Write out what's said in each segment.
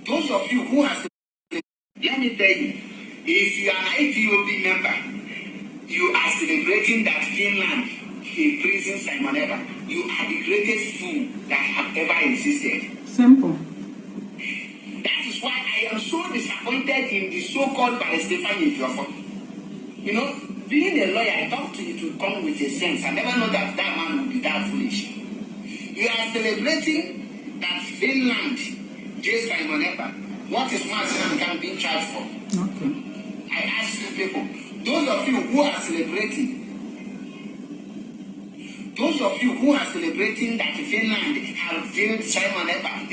Those of you who are, let me tell you, if you are an IPOB member, you are celebrating that Finland imprisoned Simon Eber. You are the greatest fool that have ever existed. Simple. That is why I am so disappointed in the so-called Stefani Biafra. You know, being a lawyer, I thought it would come with a sense. I never know that that man would be that foolish. You are celebrating that Finland jailed Simon Eber. What is Martin can be charged for? Okay. I ask you people, those of you who are celebrating that Finland have jailed Simon Eber, an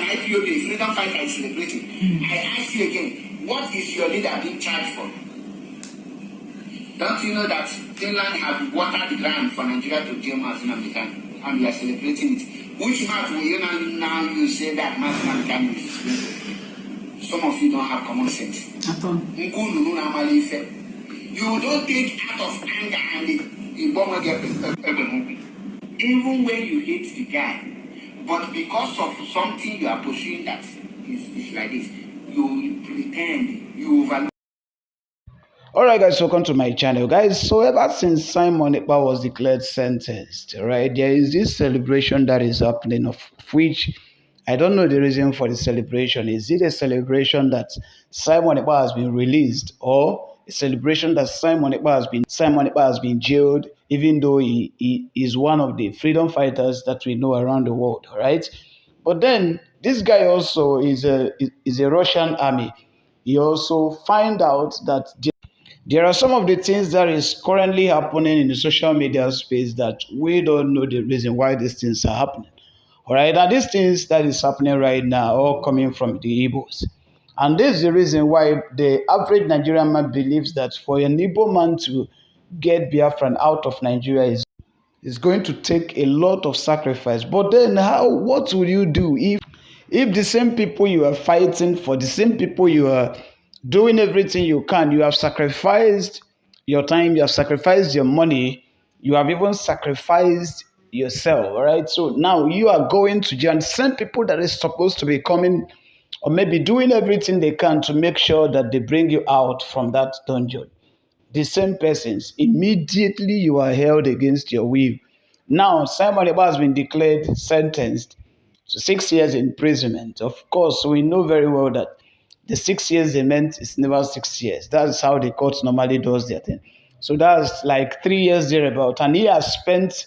IPOB, freedom fighter is celebrating. I ask you again, what is your leader being charged for? Don't you know that Finland have watered the ground for Nigeria to jail Martin American, and we are celebrating it? Which mouth will you now you say that Martin American is expensive? Some of you don't have common sense. At all. You don't take out of anger and even when you hate the guy, but because of something you are pursuing that is like this, you pretend you overlook. Alright guys, welcome to my channel guys. So ever since Simon Ekpa was declared sentenced, right, there is this celebration that is happening, of which I don't know the reason for the celebration. Is it a celebration that Simon Ekpa has been released, or a celebration that Simon Ekpa has been jailed, even though he is one of the freedom fighters that we know around the world, right? But then this guy also is a Russian army. He also find out that there are some of the things that is currently happening in the social media space that we don't know the reason why these things are happening. All right, and these things that is happening right now are all coming from the Igbos. And this is the reason why the average Nigerian man believes that for an Igbo man to get Biafran out of Nigeria is going to take a lot of sacrifice. But then what will you do if the same people you are fighting for, the same people you are doing everything you can, you have sacrificed your time, you have sacrificed your money, you have even sacrificed yourself, all right? So now you are going to jail, and the same people that is supposed to be coming or maybe doing everything they can to make sure that they bring you out from that dungeon, the same persons, immediately you are held against your will. Now, Simon Ekpa has been declared sentenced to 6 years imprisonment. Of course, we know very well that the 6 years they meant is never 6 years. That's how the court normally does their thing. So that's like 3 years thereabout. And he has spent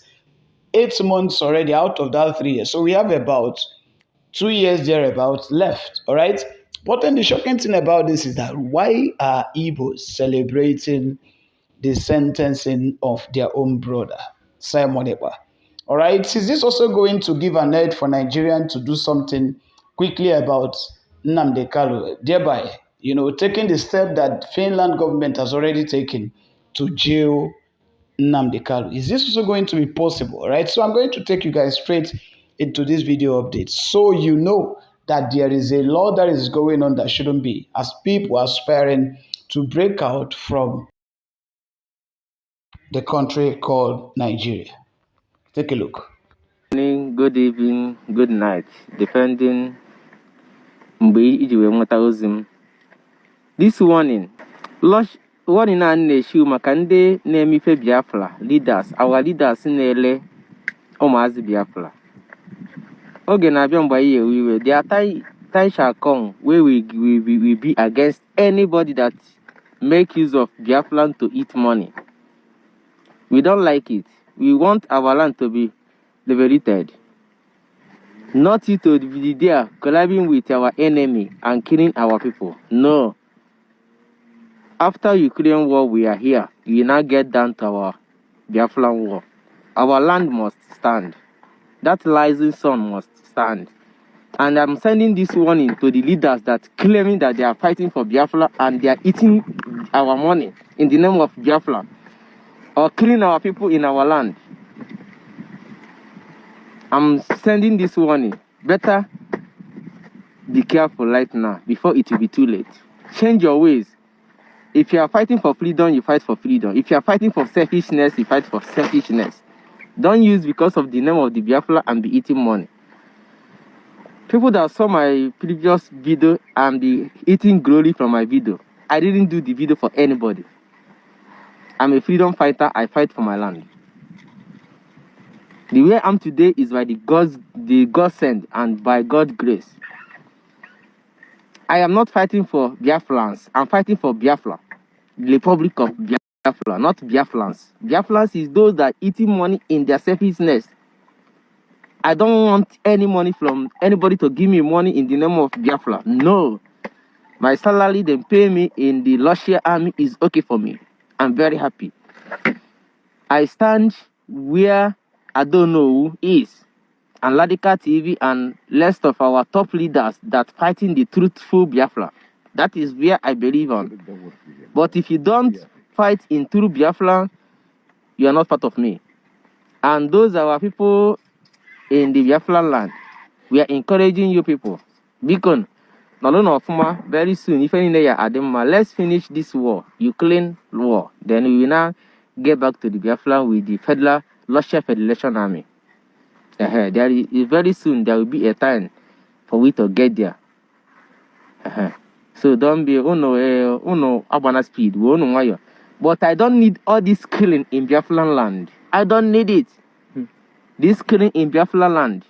8 months already out of that 3 years. So we have about 2 years thereabout left. All right. But then the shocking thing about this is that why are Igbos celebrating the sentencing of their own brother, Simon Ekpa? All right. Is this also going to give an edge for Nigerian to do something quickly about Nnamdi Kanu, thereby, taking the step that Finland government has already taken to jail Nnamdi Kanu? Is this also going to be possible? All right. So I'm going to take you guys straight into this video update, so you know that there is a law that is going on that shouldn't be, as people are aspiring to break out from the country called Nigeria. Take a look. Good morning, good evening, good night, depending. This warning a na-issue maka ndị na-emife Biafra leaders, our leaders na-ele ụmụazị Biafra. Oge na-abịa mgbe anyị ewe the time shall come where we be against anybody that make use of Biafran to eat money. We don't like it. We want our land to be liberated, not it to be there collabing with our enemy and killing our people. No. After Ukraine war, we are here. We now get down to our Biafran war. Our land must stand. That rising sun must stand. And I'm sending this warning to the leaders that claiming that they are fighting for Biafra and they are eating our money in the name of Biafra or killing our people in our land. I'm sending this warning. Better be careful right now before it will be too late. Change your ways. If you are fighting for freedom, you fight for freedom. If you are fighting for selfishness, you fight for selfishness. Don't use because of the name of the Biafra and be eating money. People that saw my previous video and be eating glory from my video. I didn't do the video for anybody. I'm a freedom fighter. I fight for my land. The way I'm today is by the God sent and by God's grace. I am not fighting for Biafrans. I'm fighting for Biafra, the Republic of Biafra, not Biafrans. Biafrans is those that eating money in their selfishness. I don't want any money from anybody to give me money in the name of Biafra. No. My salary they pay me in the Russia army is okay for me. I'm very happy. I stand where I don't know who is. And Ladika TV and rest of our top leaders that fighting the truthful Biafra. That is where I believe on. But if you don't fight in true Biafra, you are not part of me. And those are our people in the Biafra land. We are encouraging you people. Beacon, very soon, if any day Adema, let's finish this war, Ukraine war. Then we will now get back to the Biafra with the Federal Russia Federation Army. There is very soon there will be a time for we to get there. So don't be abana speed. But I don't need all this killing in Biafra land. I don't need it. This killing in Biafra land,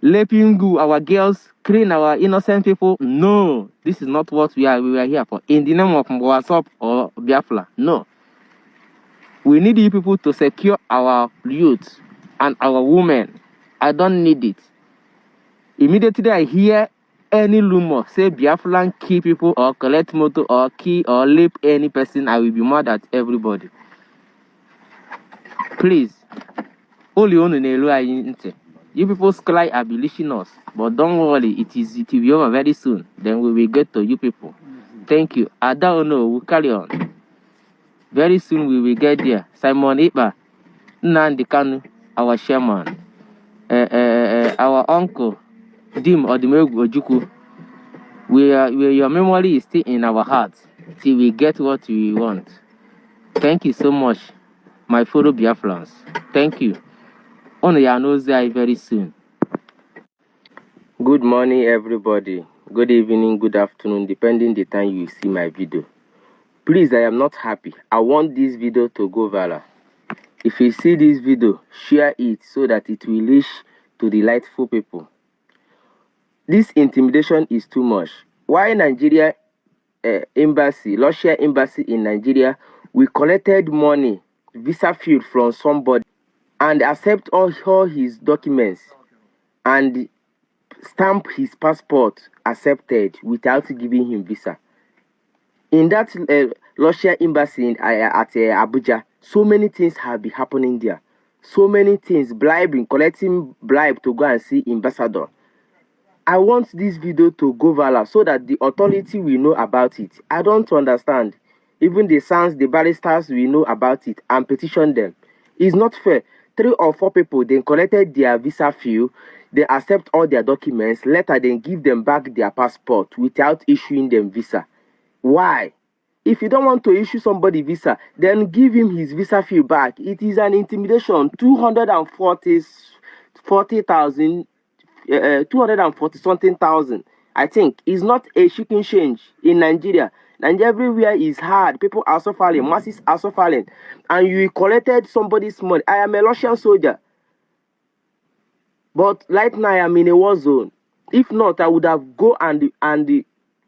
raping our girls, killing our innocent people. No, this is not what we are here for. In the name of Mwasop or Biafra, no. We need you people to secure our youth and our women. I don't need it. Immediately I hear any rumor, say Biafran kill people or collect motor or kill or rape any person, I will be mad at everybody. Please. You people cry abolition us, but don't worry, it will be over very soon. Then we will get to you people. Thank you. I don't know, we'll carry on. Very soon we will get there. Simon Iba, Nandi Kanu, our chairman, our uncle, Dim Odimegu Ojuku. Your memory is still in our hearts till we get what we want. Thank you so much, my fellow Biafrans. Thank you. On your nose very soon. Good morning, everybody. Good evening, good afternoon, depending the time you see my video. Please, I am not happy. I want this video to go viral. If you see this video, share it so that it will reach to the rightful people. This intimidation is too much. Why Nigeria embassy, Russia embassy in Nigeria, we collected money, visa fee from somebody, and accept all his documents and stamp his passport accepted without giving him visa. In that Russia embassy at Abuja, so many things have been happening there. So many things, collecting bribe to go and see ambassador. I want this video to go viral so that the authority will know about it. I don't understand. Even the sons, the barristers will know about it and petition them. It's not fair. 3 or 4 people, they collected their visa fee, they accept all their documents, later they give them back their passport without issuing them visa. Why? If you don't want to issue somebody visa, then give him his visa fee back. It is an intimidation. 240 something thousand, I think, is not a chicken change in Nigeria. Nigeria everywhere is hard. People are suffering, masses are suffering, and you collected somebody's money. I am a Russian soldier, but right now I am in a war zone. If not, I would have go and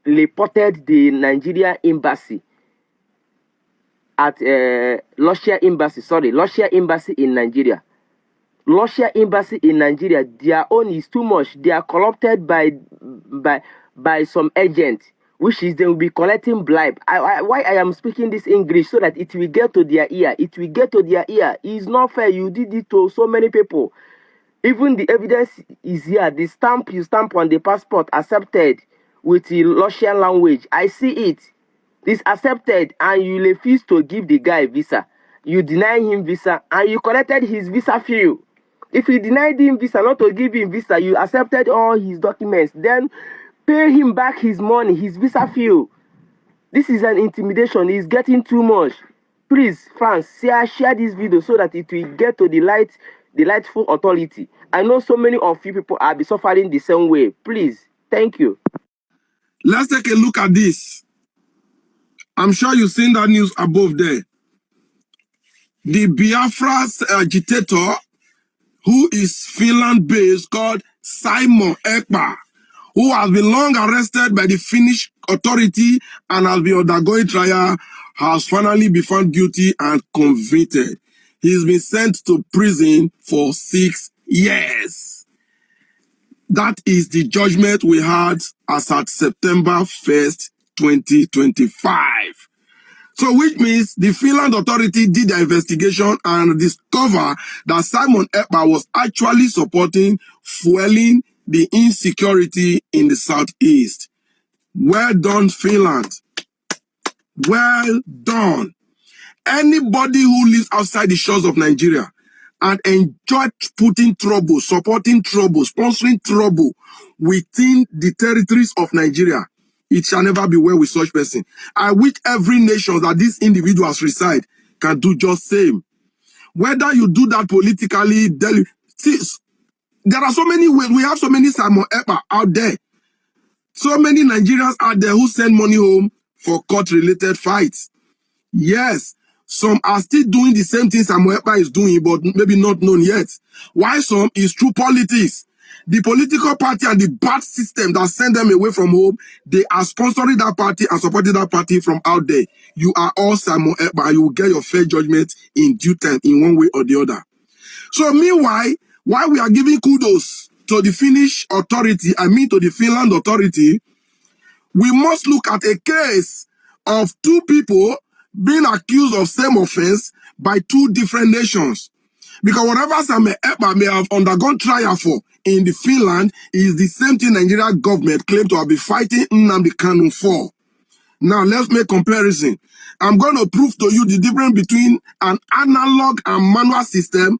reported the Nigerian embassy at Russia embassy in Nigeria. Russia embassy in Nigeria, their own is too much. They are corrupted by some agent, which is they will be collecting bribe. Why I am speaking this English so that it will get to their ear. It will get to their ear. It's not fair. You did it to so many people. Even the evidence is here. The stamp you stamp on the passport accepted with the Russian language. I see it. It's accepted, and you refuse to give the guy visa. You deny him visa, and you collected his visa fee. If you denied him visa, not to give him visa, you accepted all his documents, then pay him back his money, his visa fee. This is an intimidation. It's getting too much. Please, France, share this video so that it will get to the rightful authority. I know so many of you people are be suffering the same way. Please, thank you. Let's take a look at this. I'm sure you've seen that news above there. The Biafra agitator, who is Finland-based, called Simon Ekpa, who has been long arrested by the Finnish authority and has been undergoing trial, has finally been found guilty and convicted. He's been sent to prison for 6 years. That is the judgment we had as at September 1st, 2025. So which means the Finland authority did the investigation and discovered that Simon Ekpa was actually supporting fueling the insecurity in the southeast. Well done, Finland. Well done. Anybody who lives outside the shores of Nigeria and enjoy putting trouble, supporting trouble, sponsoring trouble within the territories of Nigeria, it shall never be well with such person. I wish every nation that these individuals reside can do just same. Whether you do that politically, there are so many ways. We have so many Simon Ekpa out there. So many Nigerians out there who send money home for court-related fights. Yes, some are still doing the same thing Simon Ekpa is doing, but maybe not known yet. Why some is through politics. The political party and the bad system that send them away from home, they are sponsoring that party and supporting that party from out there. You are all Simon Ekpa. You will get your fair judgment in due time, in one way or the other. So meanwhile, while we are giving kudos to the Finnish authority, to the Finland authority, we must look at a case of two people being accused of same offense by two different nations. Because whatever Simon Ekpa may have undergone trial for in the Finland is the same thing Nigerian government claimed to have been fighting Nnamdi Kanu for. Now let's make comparison. I'm going to prove to you the difference between an analog and manual system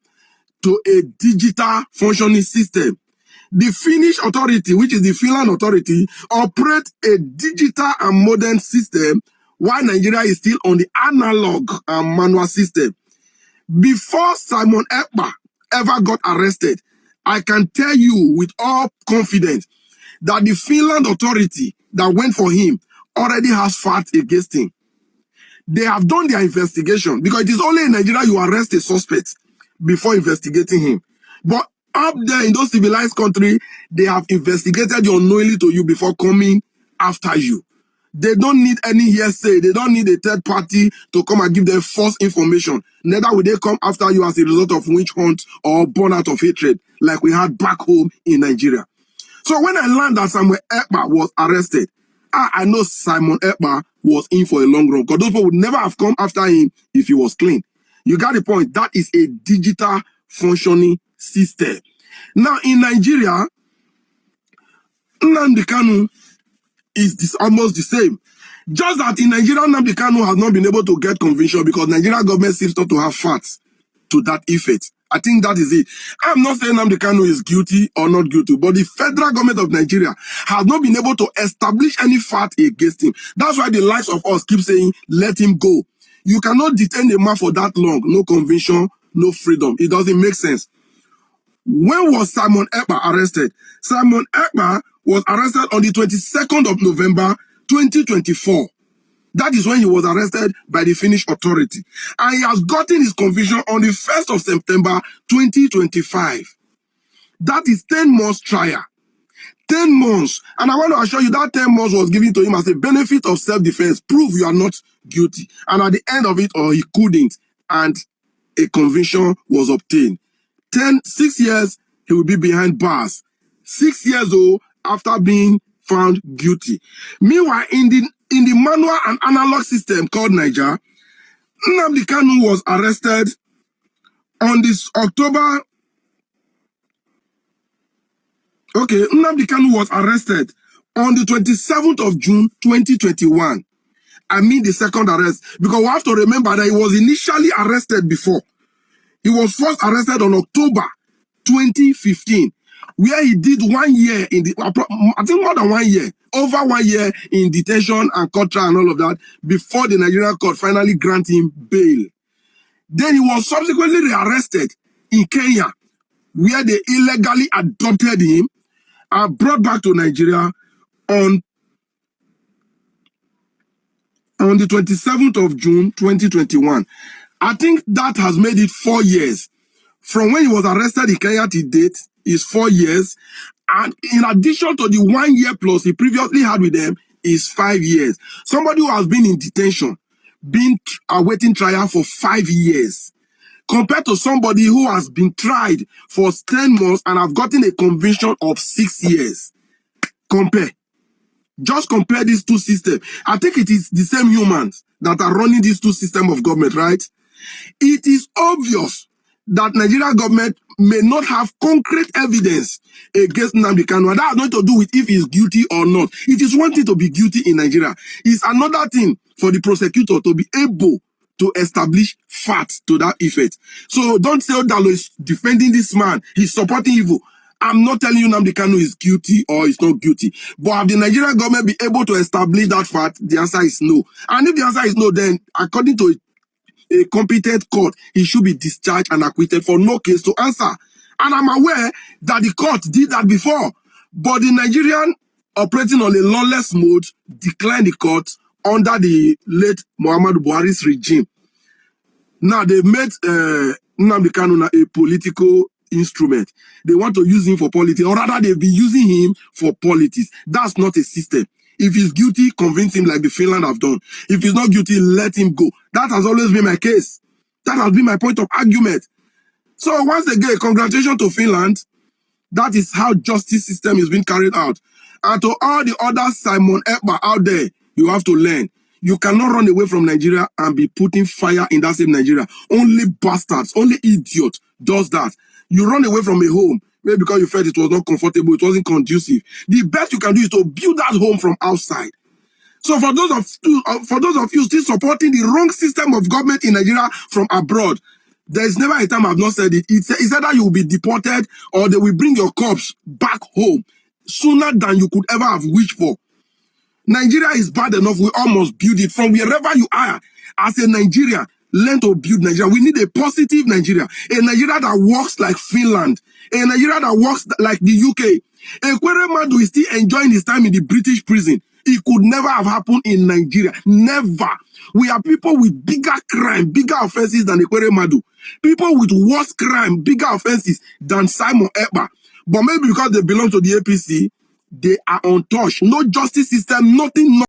to a digital functioning system. The Finnish authority, which is the Finland authority, operates a digital and modern system, while Nigeria is still on the analog and manual system. Before Simon Ekpa ever got arrested, I can tell you with all confidence that the Finland authority that went for him already has facts against him. They have done their investigation, because it is only in Nigeria you arrest a suspect before investigating him. But up there in those civilized countries, they have investigated you unknowingly to you before coming after you. They don't need any hearsay. They don't need a third party to come and give them false information. Neither will they come after you as a result of witch hunt or born out of hatred, like we had back home in Nigeria. So when I learned that Simon Ekpa was arrested, I know Simon Ekpa was in for a long run, because those people would never have come after him if he was clean. You got the point. That is a digital functioning system. Now in Nigeria, Nnamdi Kanu is almost the same. Just that in Nigeria, Nnamdi Kanu has not been able to get conviction because Nigerian government seems not to have facts to that effect. I think that is it. I'm not saying Nnamdi Kanu is guilty or not guilty, but the federal government of Nigeria has not been able to establish any fact against him. That's why the likes of us keep saying, let him go. You cannot detain a man for that long. No conviction, no freedom. It doesn't make sense. When was Simon Ekpa arrested? Simon Ekpa was arrested on the 22nd of November, 2024. That is when he was arrested by the Finnish authority. And he has gotten his conviction on the 1st of September, 2025. That is 10 months trial. 10 months. And I want to assure you that 10 months was given to him as a benefit of self-defense. Prove you are not guilty. And at the end of it, or he couldn't. And a conviction was obtained. 6 years, he will be behind bars. 6 years old after being found guilty. Meanwhile, in the manual and analog system called Niger, Nnamdi Kanu was arrested on this October. Okay, Nnamdi Kanu was arrested on the 27th of June, 2021. The second arrest. Because we have to remember that he was initially arrested before. He was first arrested on October 2015, where he did 1 year in the, I think more than 1 year, over 1 year in detention and court trial and all of that, before the Nigerian court finally granted him bail. Then he was subsequently rearrested in Kenya, where they illegally adopted him and brought back to Nigeria on the 27th of June, 2021. I think that has made it 4 years. From when he was arrested in Kenya to date is 4 years. And in addition to the 1 year plus he previously had with them is 5 years. Somebody who has been in detention, been awaiting trial for 5 years, compared to somebody who has been tried for 10 months and have gotten a conviction of 6 years. Compare. Just compare these two systems. I think it is the same humans that are running these two systems of government, right? It is obvious that Nigerian government may not have concrete evidence against Nnamdi Kanu. And that has nothing to do with if he's guilty or not. It is one thing to be guilty in Nigeria. It's another thing for the prosecutor to be able to establish facts to that effect. So don't say Dalo is defending this man. He's supporting evil. I'm not telling you Nnamdi Kanu is guilty or is not guilty. But have the Nigerian government be able to establish that fact? The answer is no. And if the answer is no, then according to a competent court, he should be discharged and acquitted for no case to answer. And I'm aware that the court did that before. But the Nigerian operating on a lawless mode declined the court under the late Muhammadu Buhari's regime. Now they've made Nnamdi Kanu a political instrument. They want to use him for politics, or rather they've been using him for politics. That's not a system. If he's guilty, convince him like the Finland have done. If he's not guilty, let him go. That has always been my case. That has been my point of argument. So once again, congratulations to Finland. That is how justice system is being carried out. And to all the other Simon Ekpa out there, you have to learn. You cannot run away from Nigeria and be putting fire in that same Nigeria. Only bastards, only idiot does that. You run away from a home, maybe because you felt it was not comfortable, it wasn't conducive. The best you can do is to build that home from outside. So for those of you still supporting the wrong system of government in Nigeria from abroad, there's never a time I've not said it. It's either you will be deported or they will bring your corpse back home sooner than you could ever have wished for. Nigeria is bad enough. We almost build it from wherever you are. As a Nigerian, learn to build Nigeria. We need a positive Nigeria. A Nigeria that works like Finland. A Nigeria that works like the UK. Ekwere Madu is still enjoying his time in the British prison. It could never have happened in Nigeria. Never. We are people with bigger crime, bigger offenses than Ekwere Madu. People with worse crime, bigger offenses than Simon Ekpa. But maybe because they belong to the APC, they are untouched. No justice system, nothing.